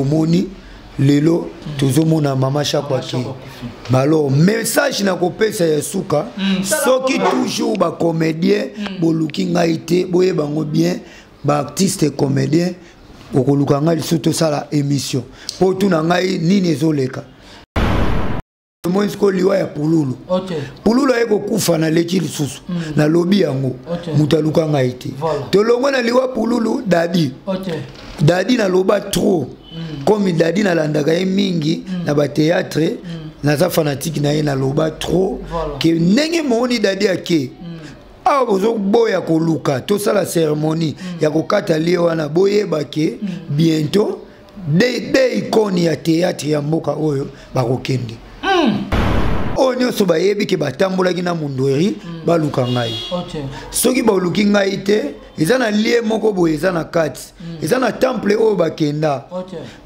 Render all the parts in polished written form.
omoni lelo tozomona mama chakwaki alors message na kopesa ya suka soki toujours ba comédien boluki ngai te boye bango bien ba artiste comédien okoluka ngai surtout sala émission po tuna ngai nini ezoleka moi sko liwa ya pululu pululu ayeko kufa na leki lisusu na lobi yango mutaluka ngai te tolongo na liwa pululu dadi na loba trop comme dadi na landaka ye mingi na ba théâtre na za fanatique na ye na loba trop que ndenge moni dadi ake awa bozo boya koluka to sala cérémonie ya kokata lie wana boyeba ke bientôt des icônes ya théâtre ya mboka oyo bakokende oyo nyonso bayebi ke batambolaki na mundweri baluka ngai soki baluki ngai te eza na lie moko boye eza na kati eza na temple oyo bakenda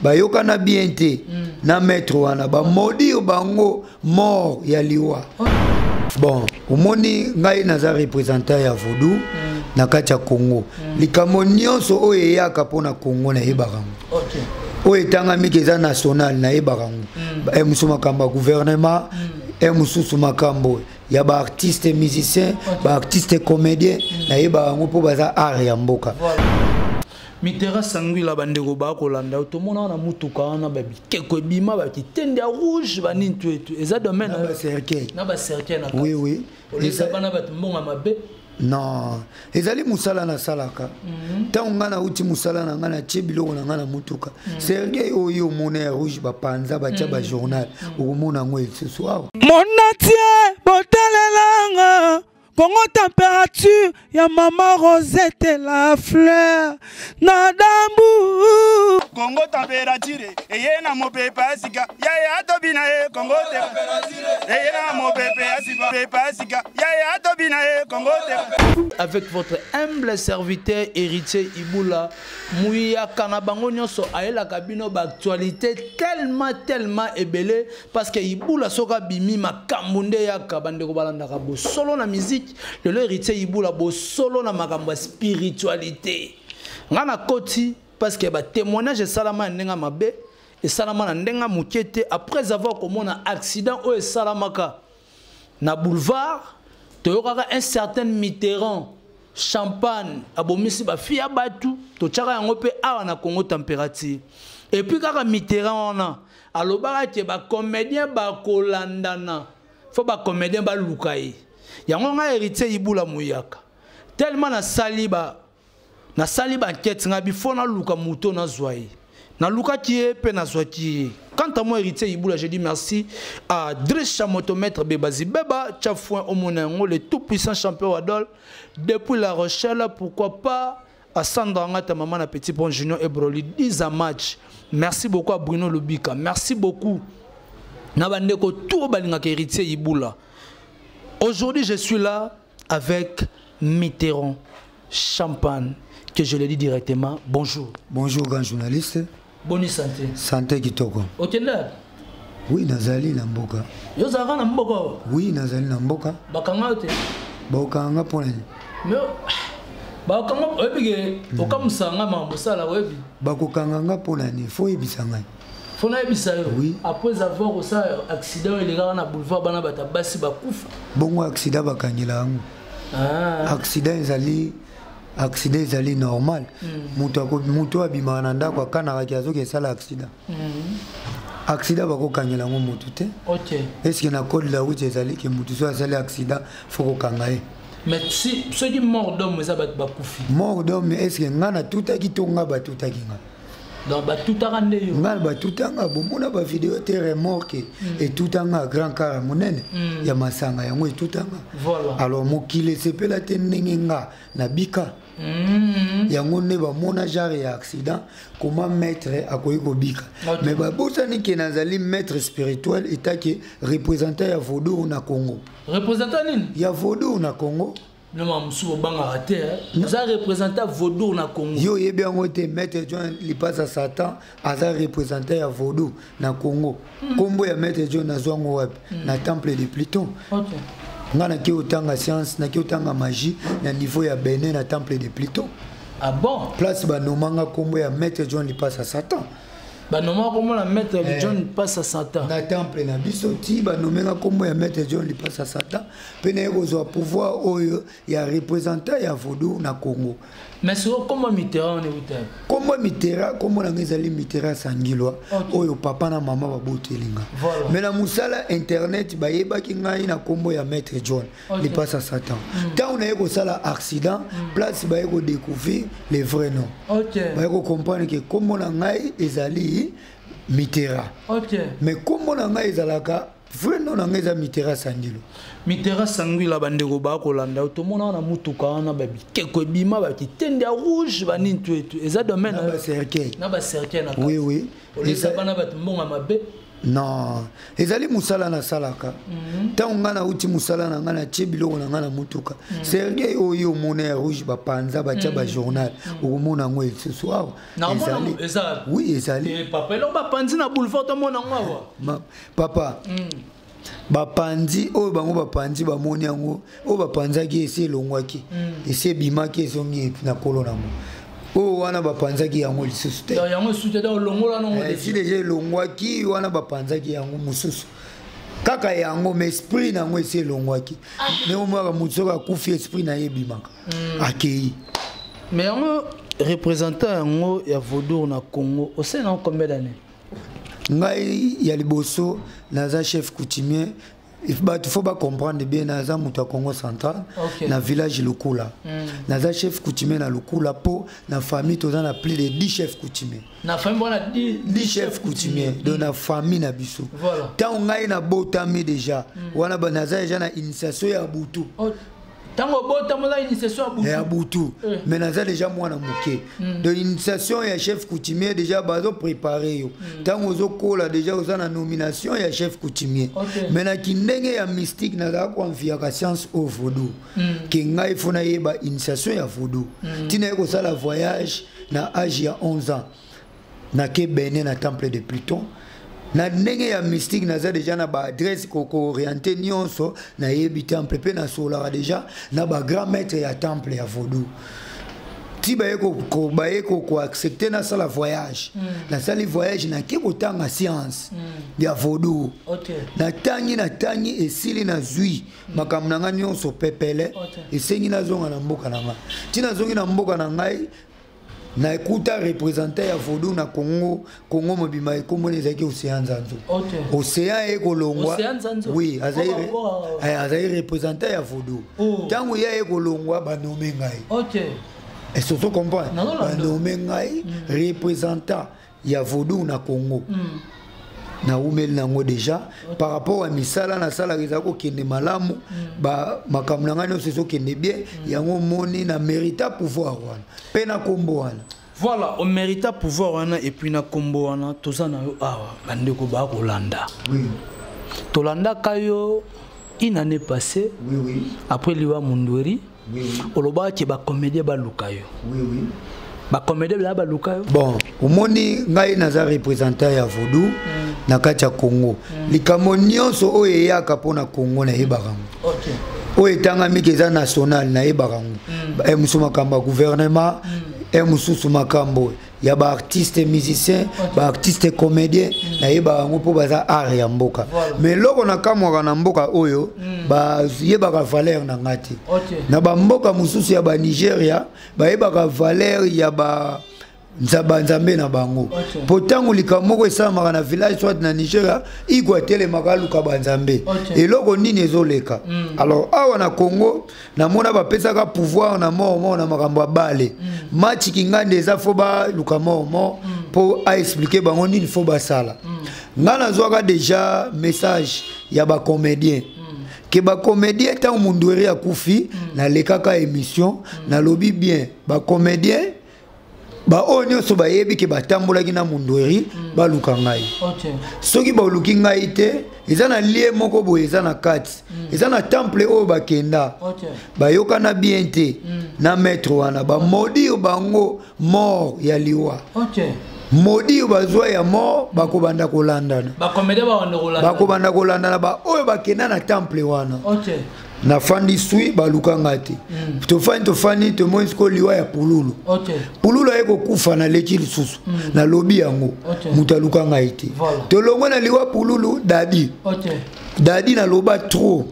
bayokana bien te na maître wana bamodire bango mort ya liwa bon omoni ngai naza représentant ya Vodou na kati ya Congo likambo nyonso oyo eyaka mpona Congo nayebaka ngo oyo etangami ke eza national nayebaka ngo mosusu makambo ya gouvernement mosusu makambo ya baartiste musicien baartiste comédien nayebaka ngo mpo baza art ya mboka Mitera Sanguila bandeko ba kolanda otomona na mutuka wana babikeko bima bakitende ya rouge banini tu eza domaine na ba cercueil na oui eza bana batumbonga mabe non ezali musala na salaka tant ngana uti musala na ngana tshebilo na ngana mutuka cercueil oyo mona ya rouge bapanza batia ba journal okomona ngo lisusu awa monatie botalelanga Congo température ya mama Rosette la fleur na dambu Congo température eye na mopepa sika ya tobina e Congo température eye na mopepa sika ya tobina e Congo. Avec votre humble serviteur héritier Iboula Mouya Kanabango nyonso aela kabino ba actualité tellement ébélé parce que Iboula soka bimi makambunde ya kabande ko balanda ka bo solo na musique le héritier Iboula bo solo na makambo spiritualité ngana koti parce que ba témoignage salama ndenga mabe et salama na ndenga mukete après avoir comme un accident au salamaka na boulevard toyokaka un certain Mitterrand champagne abomisi ba fia batu to tchaka yango pe awa na Congo température et puis kaka Mitterrand wana alobaka ke ba comédien ba kolandana faut ba comédien ba lukai yango nga héritier Iboula Mouyaka tellement na saliba enquête nga bifona luka muto na zwai na luka qui pe na zwaki. Quant à moi héritier Iboula, je dis merci à Driss Chamotomètre Bebazi Beba Tchafouin Omonengo, le tout puissant champion Wadol depuis La Rochelle, pourquoi pas à Sandra Ngata maman na petit bon Junior et Broly 10 à match. Merci beaucoup à Bruno Lubika, merci beaucoup Nabandeko tout balinga héritier Iboula. Aujourd'hui, je suis là avec Mitterrand Champagne, que je le dis directement. Bonjour. Bonjour, grand journaliste. Bonne santé. Santé kitoko. Okenda? Oui, nazali na mboka. Yo zaka na mboka? Oui, nazali na mboka. Bakanga te? Bakanga pona ni. Mais bakanga ebige okamusanga mambosala webi. Bakokanga pona ni fo ebisanga. Fona ebisa yo. Oui. Après avoir ça accident il est na boulevard bana bata basi bakufa. Bongo accident bakanyela ngo. Ah. Accident ezali normal. Mutu abima na ndako akana ki azoke sala accident. Accident bakokangela ngo mutu te. OK. Est-ce que na code la route ezali ke mutu so asali accident faut kokanga ye. Mais si ceux qui mort d'homme ça ba bakufi. Mort d'homme est-ce que ngana tutaki tonga batutaki nga. Donc batutaka nde yo. Ngana batutanga bomona ba vidéo te remorque et tutanga grand car monene ya masanga yango tutanga. Voilà. Alors mokile sepela te nengenga na bika. Yango ne ba mona genre ya accident comment maître akoyi kobika. Mais ba bosani ke nazali maître spirituel etaki représentant ya Vodou na Congo. Représentant nini? Ya Vodou na Congo. Non mamsuo banga raté nous a représenté Vodou na Congo. Yo yebi yango te maître John li passe Satan aza représentant ya Vodou na Congo. Kombo ya maître John na zwango web na temple de Pluton. OK. Ngana ki otanga science na ki otanga magie na niveau ya Benin na temple de Pluton. Ah bon? Place ba nomanga kombo ya maître John li passe Satan. Bah normalement comment la maître John passe à Satan. Na temple na bisoti ba nomenga kombo ya maître John li passe à Satan. Pene ko pouvoir oyo ya représentant ya Vodou na Congo. Mais sur comment Mitterrand on est où? Comment Mitterrand comment na ngezali Mitterrand sangilwa oyo papa na mama ba botelinga. Mais na musala internet ba yeba ki ngai na kombo ya maître John li passe à Satan. Tant on a eu sala accident place ba yeko découvrir les vrais noms. OK. Ba yeko comprendre que comment na ngai ezali Mitterrand. OK. Mais comment na ngai ezalaka vrai nom na ngai za Mitterrand sangilo. Mitterrand sangila bandeko ba ko landa automona na mutuka na ba keko bima ba kitende rouge ba nintu etu eza domaine na ba cercueil na oui oui eza bana ba mbonga mabe non ezali musala na salaka tant ngana uti musala na ngana tshebilo na ngana mutuka cercueil oyo mona rouge ba panza ba tya ba journal okomona ngo ce soir ezali oui ezali papa lo ba panzi na boulevard to mona ngwa papa bapanzi oyo bango bapanzi bamoni yango oyo bapanzaki esi elongwaki esi ebimaki ezongi na kolo na mo oyo wana bapanzaki yango lisusu te esi deja elongwaki wana bapanzaki yango mosusu kaka yango mais esprit nango esi elongwaki me omwaka motu soki akufi esprit na ye ebimaka akei mais yango représentant yango ya Vodou na Congo osena combien d'années? Ngai ya liboso naza chef coutumier il faut pas comprendre bien naza muta Congo central na village Lukula naza chef coutumier na Lukula po na famille toza na plus de 10 chefs coutumiers na famille bona 10 chefs coutumiers de na famille na biso tant ngai na botami déjà wana banaza déjà na initiation ya butu tango bota mola initiation ya butu mais naza déjà mwana moké de l'initiation ya chef coutumier déjà bazo préparer yo tango zo kola déjà oza na nomination ya chef coutumier mais na kindenge ya mystique naza confier ka science au Vodou ki ngai fona yeba initiation ya Vodou tina ko sala voyage na âge ya 11 ans na ke Benin na temple de Pluton na ndenge ya mystique naza déjà na ba adresse koko orienté nyonso na yebi temple pe na solara déjà na ba grand maître ya temple ya Vodou ti ba yeko ko accepter na sala voyage na sali voyage na ke kotanga science ya Vodou na tangi esili na zui makamna nga nyonso pepele esengi na zonga na mboka na nga ti na zongi na mboka na ngai na écouta représentant ya Vodou na Congo mobima ekomoni ezaki Océan Nzanzu Océan ekolongwa oui azai représentant ya Vodou tango ya ekolongwa banome ngai est-ce que tu comprends banome ngai représentant ya Vodou na Congo na umeli nango déjà par rapport à misala na sala ezako kende malamu ba makamna ngani oseso kende bien yango moni na mérita pouvoir wana pe na kombo wana voilà on mérita pouvoir wana et puis na kombo wana tozana yo awa bandeko ba kolanda tolanda kayo une année passée après liwa mundweri oloba ke ba comédien ba lukayo ba comédien la ba lukayo bon omoni ngai naza représentant ya Vodou na kati ya Congo likambo nyonso oyo eyaka mpona Congo na yebaka ngo oyo etangami eza national na yebaka ngo emusu makambo ya gouvernement emususu makambo ya ba artiste musicien ba artiste comédien na yebaka ngo mpo baza art ya mboka mais loko nakamwaka na mboka oyo bayebaka valeur na ngati na bamboka mosusu ya ba Nigeria bayebaka valeur ya ba nzambe na bango potango likamoko esalamaka na village soit na Nigeria igwa telemaka luka banzambe eloko nini ezoleka alors awa na Congo namona bapesaka pouvoir na mort na makambo ya bale match kingande eza fo ba luka mort pour expliquer bango nini fo basala nga nazwaka déjà message ya ba comédien que ba comédien tant mundweri akufi na lekaka émission na lobby bien ba comédien ba onyo so ba yebi ke batambolaki na mundweri ba luka ngai soki ba luki ngai te eza na lie moko bo eza na kati eza na temple o ba kenda ba yoka na bien te na maître wana ba modi bango mort ya liwa modi bazwa ya mort bakobanda kolandana bakobanda kolandana ba oyo bakenda na temple wana na fandi sui baluka ngati tofani tomoins ko liwa ya pululu pululu ayeko kufa na leki lisusu na lobi yango mutaluka ngati tolongo na liwa pululu dadi na loba trop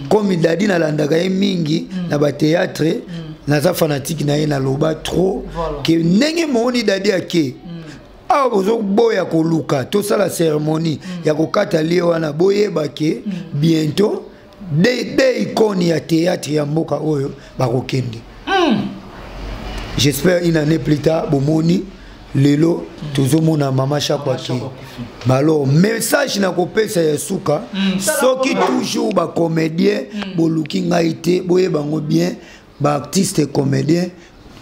comme dadi na landaka ye mingi na ba théâtre na za fanatique na ye na loba trop que ndenge moni dadi ake bozo boya koluka to sala cérémonie ya kokata lié wana boyeba ke bientôt des icônes ya théâtre ya mboka oyo bakokende. J'espère une année plus tard bomoni lelo tozomona mama chakwaki alors message na kopesa ya suka soki toujours ba comédien boluki ngaite boyeba ngo bien ba artiste comédien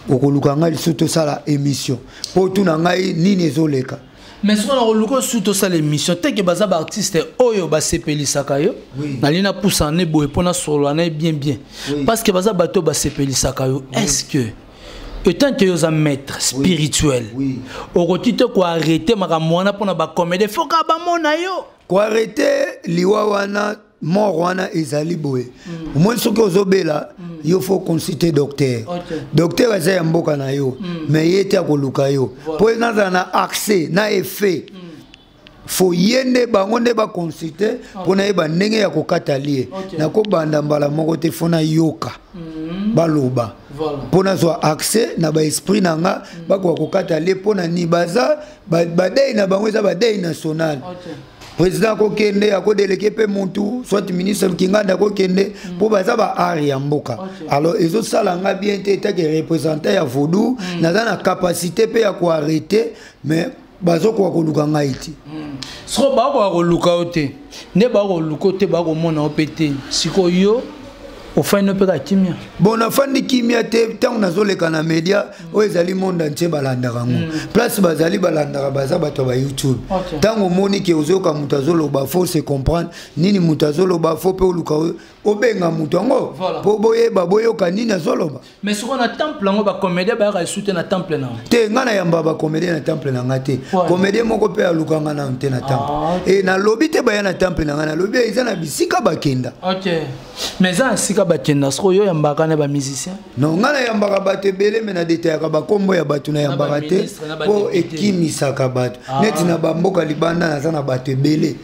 okoluka ngai surtout sala émission pour tout na ngai nini ezoleka. Mais si on a le surtout ça l'émission, t'es que baza artiste oyo ba sepeli sakayo, nalina poussa ne boye pona solo na bien parce que baza bato ba sepeli sakayo. Est-ce que étant que yoza maître spirituel, au rotite ko arrêter makamwana pona ba comédie, faut ka ba mona yo. Ko arrêter liwa wana mort wana ezali boye. Au moins ce que ozobela, il faut consulter docteur. Docteur eza ya mboka na yo, mais yete akoluka yo. Pour na accès na effet. Faut yende bangonde ba consulter pour na yeba ndenge ya kokata lié. Na ko banda mbala moko te fona yoka. Baloba. Pour na so accès na ba esprit nanga ba ko kokata lié pour na ni baza ba dei na bango eza ba dei national. Président kokende akodeleke pe muntu soit ministre kinganda kokende pour baza ba ari ya mboka. Alors ezo salanga bien te ta que représenter ya vodou na na capacité pe ya ko arrêter mais bazo ko koluka ngaiti. So ba ko koluka ote. Ne ba ko lukote ba ko mona opete. Siko yo Enfin, ne peut pas kimia. Bon, enfant de kimia, tant qu'on a zolé kana média, où ils allaient monde entier balandarango. Place bazali balandara baza batoba YouTube. Tant au moni qui ozo ka mutazolo ba faut se comprendre. Nini mutazolo ba faut pe oluka obenga mutongo. Po boye ba boyo kanina zoloba. Mais ce qu'on a temple ngo ba comédie ba ra soutien na temple na. Te ngana yamba ba comédie na temple na ngate. Comédie moko pe aluka ngana nte na temple. Et na lobby te ba na temple na ngana lobby izana bisika bakenda. OK. Mais ça sika bakenda so yo yambaka na ba musicien. Non ngana yambaka bate bele mena détail ka ba kombo ya batu na yambaka te po ekimisa ka batu. Net na ba mboka libanda na sana bate bele.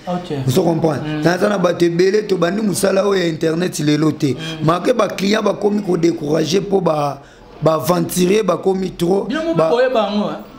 Vous comprenez? Na sana bate bele to bandi musala o internet lelo te. Marqué ba client ba komi ko décourager po ba aventurer ba komi trop ba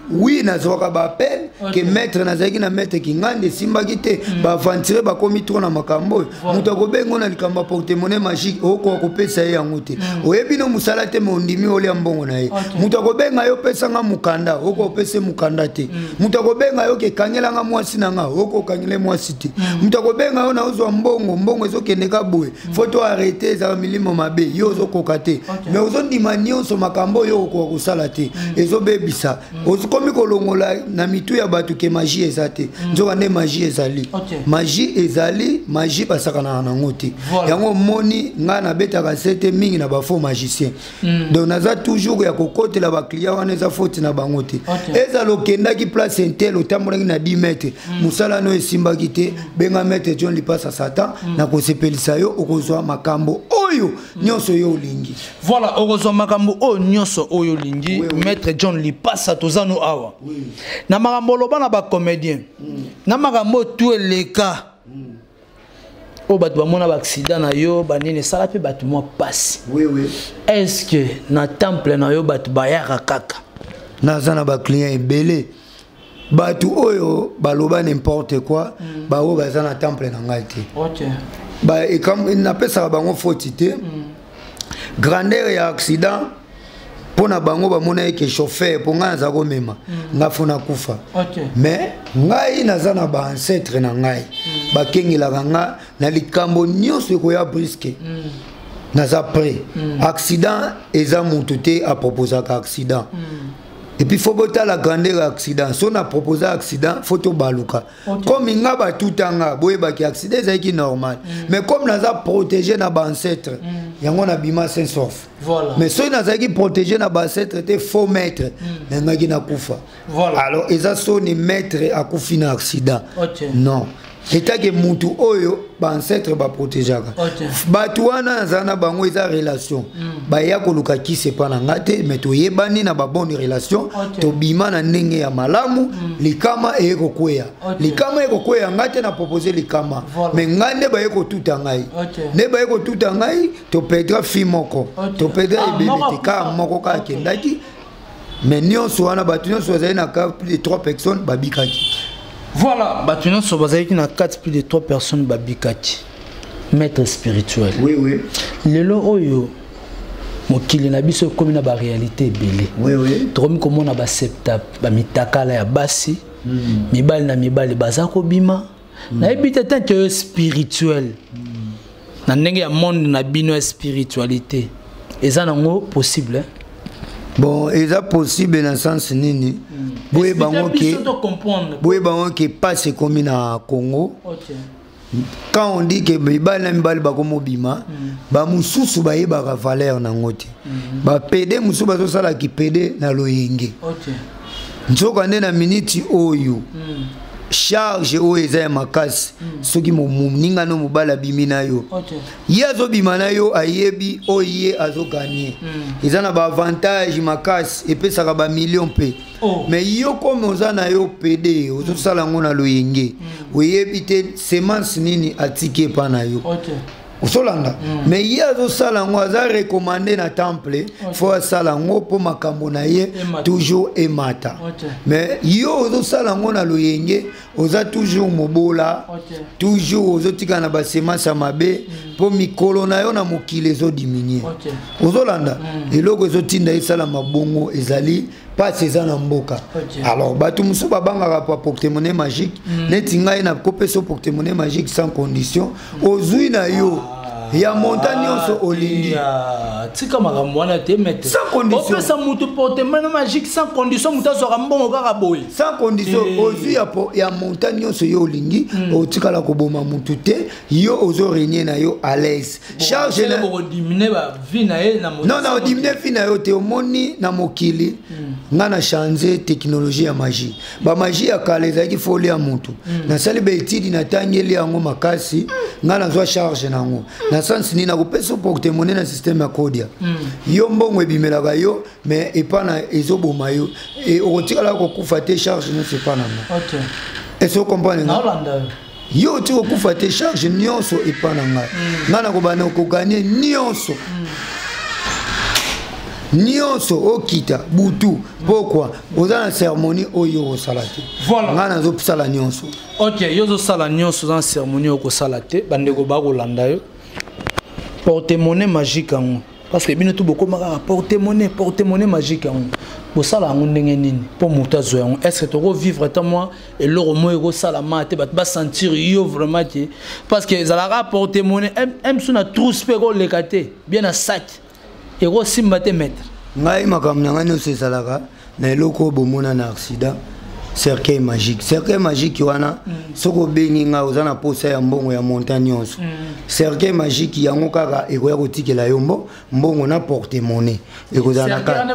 oui nazoka ba appel que maître nazaki na maître kingande simba kite ba aventurer ba komi trop na makambo muto ko bengo na likamba porte-monnaie magique oko ko pesa yango te oyebi no musala te mondimi oli ambongo na ye muto ko benga yo pesa nga mukanda oko pesa mukanda te muto ko benga yo ke kangela nga mwasi na nga oko kangele mwasi te muto ko benga yo na ozo mbongo ezo kende ka boye photo arrêter za milimo mabe yo zo kokate mais ozo ndimani so makambo yo ko kusala te ezo bebisa ozo komi kolongola na mitu ya batu ke magie ezate nzoka ne magie ezali magie ezali magie pasakana na ngote yango moni nga na betaka sete mingi na ba faux magicien donc naza toujours ya kokotela ba client wana za faute na bangote eza lokenda ki place intel otambola na 10 mètres musala no esimbaki te benga maître John Lipasa Satan na kosepelisa yo okozwa makambo oyo nyonso yo olingi voilà okozwa makambo oyo nyonso oyo olingi maître John Lipasa tozano awa na makambo loba na ba comédien na makambo tout eleka o batu bamona ba accident na yo banene sala pe batu mo passe est-ce que na temple na yo batu bayaka kaka na zana ba client ebele batu oyo baloba n'importe quoi ba o bazana temple na ngai te ba et comme il n'appelle ça bango fautité grandeur ya accident pona bango ba mona ke chauffeur pour nga za ko mema nga fona kufa mais ngai nazana ba ancêtre na ngai ba kengela nga na likambo nyonso ko ya brisque naza prêt accident eza mutu te a proposer ka accident et puis faut botter la grandeur accident si on a proposé accident faut to baluka comme ngaba tout anga boye ba ki accident c'est qui normal mais comme naza protéger na ba ancêtre yango na bima saint sauf. Voilà. Mais ceux qui protégé na basse traité faux maître ngaki na kufa. Voilà. Alors eza so ni maître akufi na accident. OK. Non. Eta ke mutu oyo ba ancêtre ba protégeaka. OK. Batu wana zana bango eza relation. Ba ya koluka ki se pa na ngate mais to yebani na ba bonne relation to bima na ndenge ya malamu likama eko kweya. Likama eko kweya ngate na proposer likama. Mais ngande ba eko tuta ngai. Ne ba eko tuta ngai to pedra fi moko. To pedra ebebete ka moko ka kendaki. Mais nyonso wana batu nyonso za na ka plus de 3 personnes babikaki. Voilà, Batunon Sobazaki n'a 4 plus de 3 personnes babikati. Maître spirituel. Oui, oui. Lelo oyo mokili na biso comme na ba réalité belé. Oui, oui. Tromi comme on a ba septa ba mitakala ya basi. Mibali na mibali bazako bima. Na ebite tant que spirituel. Na ndenge ya monde na bino spiritualité. Eza nango possible hein? Bon, il est possible dans le sens nini. Boye bango qui passe comme na Congo. Quand on dit que mibali na mibali bakomo bima, ba mususu ba yeba ka valeur na ngoti. Ba pede mususu bazo sala ki pede na loyenge. Nzoka nde na minute oyo. Charge o eza makasi soki moninga no mobala bimina yo yazo bimana yo ayebi oye azo gagner eza na ba avantage makasi epesaka ba million pe mais yo comme ozana yo PD ozo sala ngona loyenge oyebi te semence nini atike pa na yo Usolanda. Mais il y a des salles qui sont recommandées dans le temple. Il faut que salles pour makambonaye toujours emata. Mais il y a des salles qui sont loyenge, oza toujours mobola, toujours ozo tika na basema samabe pour mikolo na yo na mokile zo diminuer. Usolanda. Et loko zo tinda isala mabongo ezali pas ces en mboka. Alors batu musu babanga pa porte-monnaie magique, netinga ina kopeso porte-monnaie magique sans condition. Ozui na yo ya montagne so olingi. Tika makamwana te mettre. Sans condition. On peut ça mutu porte-monnaie magique sans condition muta so mbongo kaka boy. Sans condition ozui ya montagne so yo olingi, otika la koboma mutu te, yo ozo régner na yo à l'aise. Charge na diminuer ba vie na ye na non non diminuer vie na yo te omoni na mokili. Ngana changer technologie ya magie. Ba magie ya kale ezaki folie ya mutu. Na sali be etidi na tangeli yango makasi, ngana zo charge nango. Na sens ni na kopesa porte-monnaie na système ya kodia. Yo mbongo ebimelaka yo mais epana ezoboma yo et okotikala kokufa te charge ne c'est pas nango. OK. Est-ce que vous comprenez? Non. Yo tiko kufa te charge nyonso epana ngai. Ngana ko bana ko gagner nyonso. Nyonso okita butu pourquoi oza na cérémonie oyo o salate voilà ngana zo sala nyonso OK yo zo sala nyonso dans cérémonie o ko salate bandeko ba ko landa yo porte-monnaie magique en parce que bino tout beaucoup maka porte-monnaie magique en bo sala ngo ndenge nini pour mutazo yango est-ce que to vivre tant moi et loro mo ko sala mate ba sentir yo vraiment que parce que zalaka porte-monnaie m suna trousse pe ko lekate bien na sac et go simba te mettre ngai makamna ngani se salaka na eloko bomona na accident cercueil magique wana soko bengi nga ozana posa ya mbongo ya montagne nyonso cercueil magique yango kaka ekoya kotikela yo mbongo na porte-monnaie ekozana kaka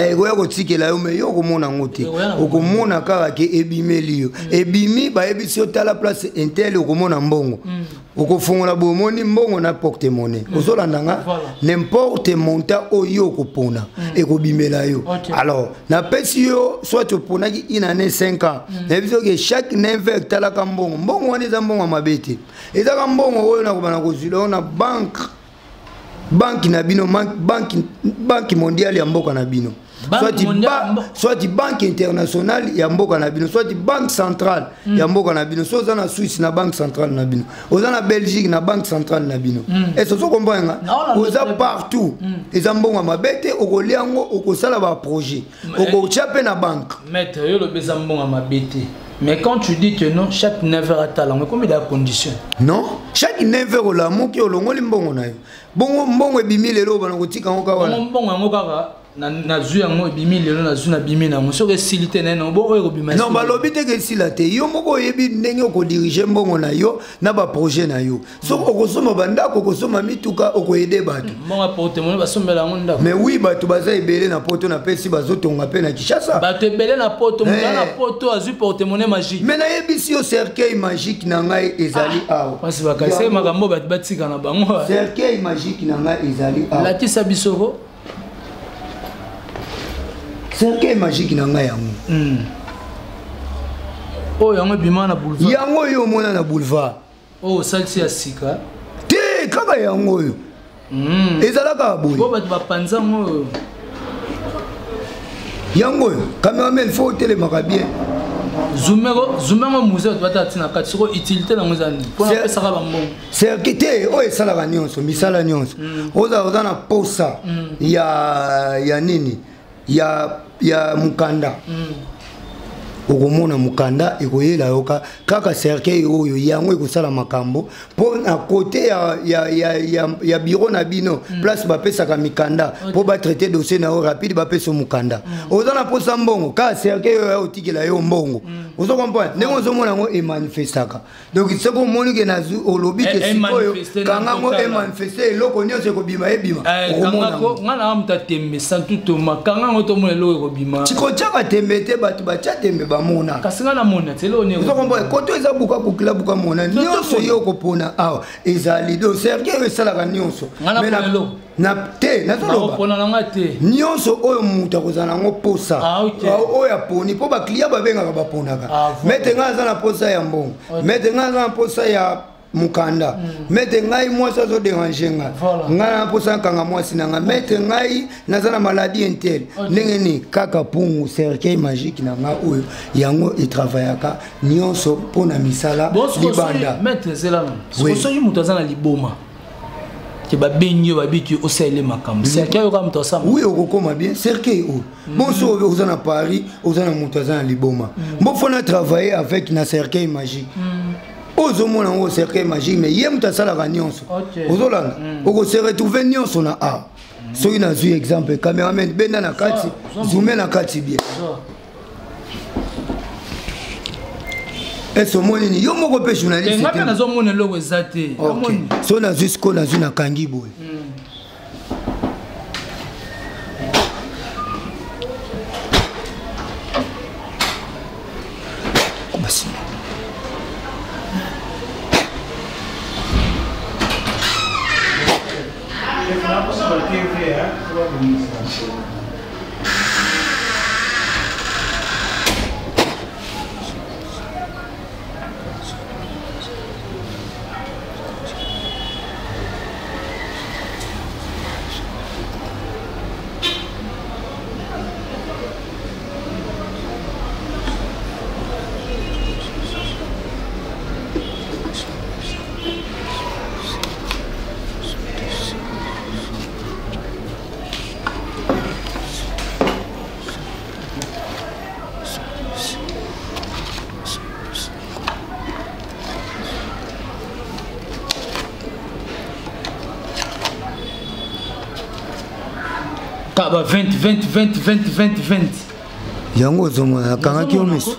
ekoya kotikela yo mais yo komona ngo te okomona kaka ke ebimeli yo ebimi bayebisi yo tala place intel okomona mbongo okofungola bomoni mbongo na porte-monnaie ozolanda nga n'importe montant oyo okopona ekobimela yo alors na pesi yo soit oponaki inane 5 ans mais biso que chaque 9 heures talaka mbongo wana eza mbongo mabete ezaka mbongo oyo na kobana kozila na banque na bino banque mondiale ya mboka na bino soit banque internationale ya mboka na bino soit banque centrale ya mboka na bino soit na Suisse na banque centrale na bino oza na Belgique na banque centrale na bino et so comprendre oza partout eza mbongo mabete okoliango okosala ba projet okochape na banque maître yo lo beza mbongo mabete. Mais quand tu dis que non, chaque 9 heures à talent, mais combien de conditions? Non, chaque 9 heures là, mon qui est le mbongo na yo. Bongo mbongo ebimi lelo bana kotika ngoka wana. Mbongo ngoka na zu yango bimi lelo na zu na bimi na so que silité na no bo o bima non balobi te que silate yo moko yebi ndenge ko diriger mbongo na yo na ba projet na yo so ko soma banda ko soma mituka o ko aider bato monga portemone ba sombela ngonda mais oui bato baza ebele na poto na pesi bazotonga pe na Kinshasa bato ebele na poto na poto azu portemone magique mais na yebisi yo cercueil magique na ngai ezali awa parce que bakase makambo bato batika na bango cercueil magique na ngai ezali awa la tisa bisoko cercueil magique na ngai yango oh yango bima na boulevard yango yo mona na boulevard oh salsi ya sika te kaka yango yo ezalaka boye bo bato bapanza ngo yango yo cameraman faut telemaka bien zumego musée bato batatina kati soko utilité nango ezani mpona pesaka bambongo cercueil te oyo esalaka nyonso misala nyonso oza na posa ya nini ya mukanda okomona mukanda ekoyela yoka kaka cercueil oyo yango ekosala makambo mpo na kote ya biro na bino place bapesaka mikanda mpo batraite dossier na yo rapide bapesa mukanda oza na posa mbongo kaka cercueil oyo otikela yo mbongo ozo comprendre ndenge ozomona yango emanifestaka donc soki omoni ke nazwi olobi ke sikoyo kangango emanifeste eloko nyonso ekobima ebima nga na mutu atembe santutoma kangango tomona eloko ekobima tikotiaka tembe te bato batya tembe bamona kasi nga na mona tele oni ozokomboye koto eza buka kokila buka mona nyonso yo okopona awa ezali do cercueil oyo esalaka nyonso na te nazoloba nyonso oyo moto akozala nango posa oyo aponi mpo baklia babengaka baponaka mete ngai aza na posa ya mbongo mete ngai aza na posa ya mukanda mete ngai mwasi azoderange nga ngai na posa nkanga mwasi na nga mete ngai naza na maladie intel ndenge ni kaka pungu cercueil magique na nga oyo yango etravaillaka nyonso mpona misala libanda soki moto aza na liboma ke babengi yo babiki osaele makambo cercueil oyo kaka moto asamba oui okokoma bien cercueil oyo bonso oza na Paris oza na moto aza na liboma mbofona travailler avec na cercueil magique ozomona ngo cercueil magique mais ye moto asalaka nyonso ozolanda okose retrouver nyonso na a soki nazwi exemple cameraman benda na kati zoome na kati bien eso moni ni yo moko pe journaliste ngaka nazomona eloko eza te so nazwi siko nazwi na kangi boye kaba 20 yango ozomona akangaki yo miso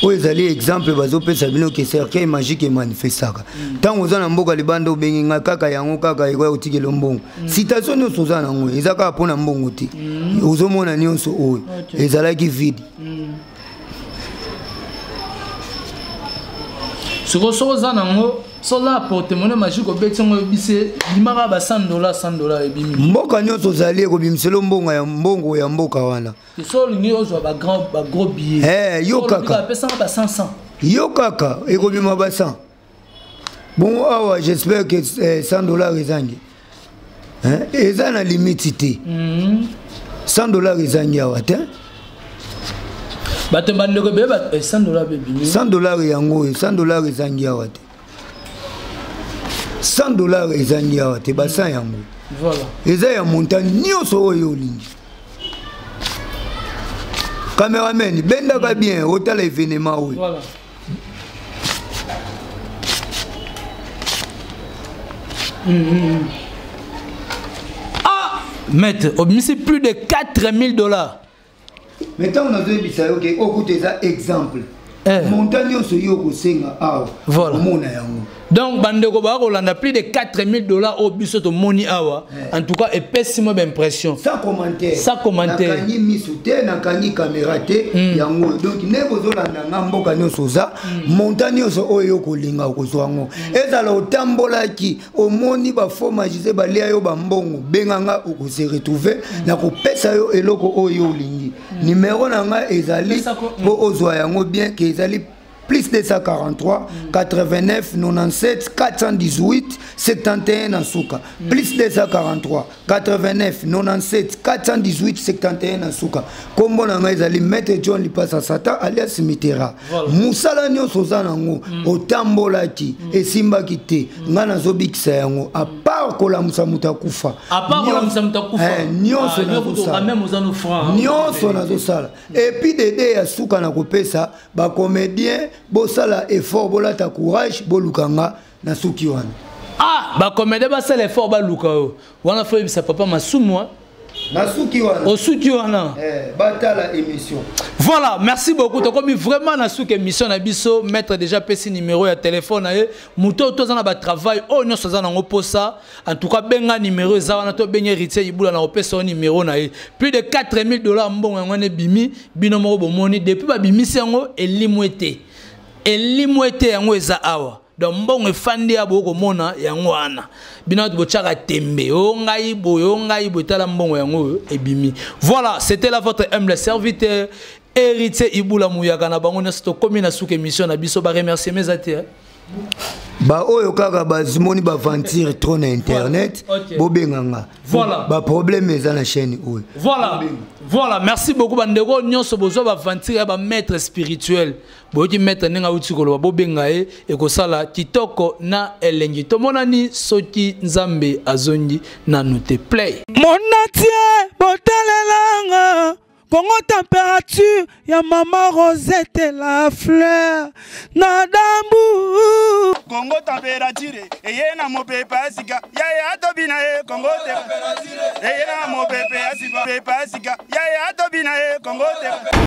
oyo ezali exemple bazopesa bino ke cercueil magique emanifestaka ntango oza na mboka libanda obengi ngai kaka yango kaka ekoya kotikela mbongo citation nyonso oza nango eza kaka mpona mbongo te ozomona nyonso oyo ezalaki vide sikoso oza nango sola portemone magique obeti yango ebise limaka ba $100 ebimi mboka nyonso ozali ekobimisela mbongo ya mboka wana so olingi ozwa bagros billet yo kaka apesanga ba 500 yo kaka ekobima ba 100 bon awa j'espère que $100 ezangi eza na limite te $100 ezangi awa te bato bandeko beye $100 bebimi $100 yango $100 ezangi awa te $100 ezangi awa te basa yango eza ya montagne nyonso oyo olingi cameraman bendaka bien otala événement oyo Maître, c'est plus de 4000 $. Maintenant, on a dit que écoutez ça exemple. Montagne se yoko senga awa. Voilà. Donc, bandeko ba Rolanda plus de 4000 $ au bisoto moni awa. En tout cas, et pessimo d'impression. Sans commentaire. Sans commentaire. Nakani misute, nakani caméra te. Yango. Donc, nebo zolanda ngambo kanyo soza. Montagne se oyoko linga okozwango. Ezala otambola ki omoni ba forma jise ba lia yo ba mbongo benganga okose retrouver na ko pesa yo eloko oyo lingi. Numéro nanga ezali bo ozwa yango bien que ezali plus de 143 89 97 418 71 en souka. Plus de 143 89 97 418 71 en souka. Comme on a ezali Maître John Lipasa Sata alias Mitera. Musala nyonso zanango otambolaki esimbaki te ngana zobikisa yango a part kola musamuta kufa. A part kola musamuta kufa. Nyonso na kosala. Même aux anneaux francs. Nyonso na kosala. Et puis dede ya souka na kopesa ba comédien bosala effort bolata courage bolukanga na suki wana. Ah, ba comédien ba sala effort ba lukao. Wana faut bisa papa masumwa. Na suki wana. Au suki wana. Batala émission. Voilà, merci beaucoup. Tu comme vraiment na suki émission na biso mettre déjà PC numéro ya téléphone na ye. Muto to za na ba travail o nyoso za na ngoposa. En tout cas benga numéro za wana to benye héritier ibula na opesa numéro na ye. Plus de 4000 $ mbongo ngone bimi bino mo bomoni depuis ba bimi sengo elimwete. Elimwete yango eza awa. Donc mbongo efandi ya boko mona yango wana. Bino bochaka tembe o ngai bo tala mbongo yango ebimi. Voilà, c'était là votre humble serviteur héritier Ibula Mouyaka na bango nesto komi na souke émission na biso ba remercier mes amis. Ba oyo kaka bazimoni ba ventir trop na internet bobenganga. Voilà. Ba problème eza na chaîne oyo. Voilà. Voilà, merci beaucoup bandeko nyonso bozo ba ventir ba maître spirituel. Boki maître ninga utikolo ba bobengae e ko sala kitoko na elengi. Tomonani soki nzambe azongi na note play. Monatie botalelanga Congo température ya maman Rosette la fleur na dambu Congo température eye na mopepa sika ya tobina e Congo température eye na mopepa sika ya tobina e Congo